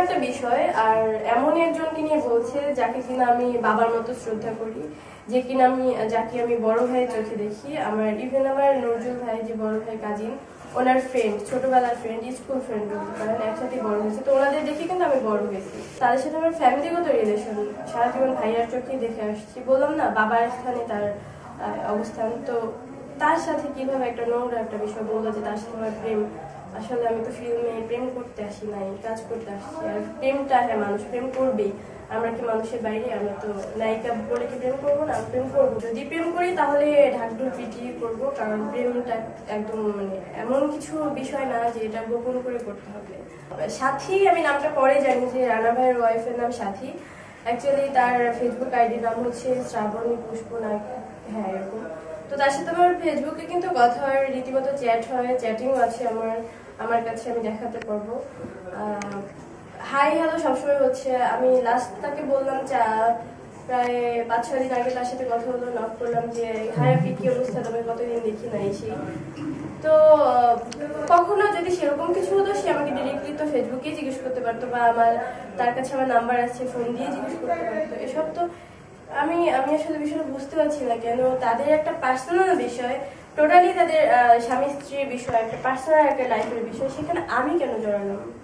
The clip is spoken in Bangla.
একটা বিষয়। আর এমন একজনকে নিয়ে বলছে যাকে কিনা আমি বাবার মতো শ্রদ্ধা করি, যে কিনা যাকে আমি বড় ভাইয়ের চোখে দেখি। আমার ইভেন আমার নজরুল ভাই, যে বড় ভাই কাজিন, ওনার ফ্রেন্ড, ছোটবেলার ফ্রেন্ড, স্কুল ফ্রেন্ড বলতে পারেন, একসাথে বড় হয়েছে। তো ওনাদের দেখে কিন্তু আমি বড় হয়েছি। তাদের সাথে আমার ফ্যামিলিগত রিলেশন সারা জীবন ভাইয়ার চোখেই দেখে আসছি। বললাম না, বাবার স্থানে তার অবস্থান। তো তার সাথে কিভাবে একটা নোংরা একটা বিষয় বললো যে তার সাথে আমার প্রেম। আসলে আমি তো ফিল্মে প্রেম করতে আসি নাই, কাজ করতে আসছি। আর প্রেমটা, হ্যাঁ, মানুষ প্রেম করবেই। আমরা কি মানুষের বাইরে? আমরা তো নায়িকা বলে কি প্রেম করবো না? প্রেম করবো। যদি প্রেম করি তাহলে ঢাকঢোল পিটিয়ে করবো, কারণ প্রেমটা একদম এমন কিছু বিষয় না যে এটা গোপন করে করতে হবে। সাথী, আমি নামটা পরে জানি যে রানা ভাইয়ের ওয়াইফের নাম সাথী। অ্যাকচুয়ালি তার ফেসবুক আইডির নাম হচ্ছে শ্রাবণী পুষ্প নায়ক, হ্যাঁ এরকম। তো তার সাথে আমার ফেসবুকে কিন্তু কথা হয়, রীতিমতো চ্যাট হয়, চ্যাটিংও আছে আমার কাছে, আমি দেখাতে পারবো। হাই হ্যালো সবসময় হচ্ছে। আমি লাস্ট তাকে বললাম প্রায় 5-6 দিন আগে তার সাথে কথা হলো, নক করলাম যে হাই আপনি কি অবস্থা, তবে কতদিন দেখি না এসে। তো কখনো যদি সেরকম কিছু হতো, সে আমাকে ডিরেক্টলি তো ফেসবুকে জিজ্ঞেস করতে পারতো, বা তার কাছে আমার নাম্বার আছে, ফোন দিয়ে জিজ্ঞেস করতে পারতো। এসব তো আমি আসলে বিষয়টা বুঝতে পারছি না কেন তাদের একটা পার্সোনাল বিষয়, টোটালি তাদের স্বামী স্ত্রীর বিষয়, একটা পার্সোনাল একটা লাইফের বিষয়, সেখানে আমি কেন জড়ালাম।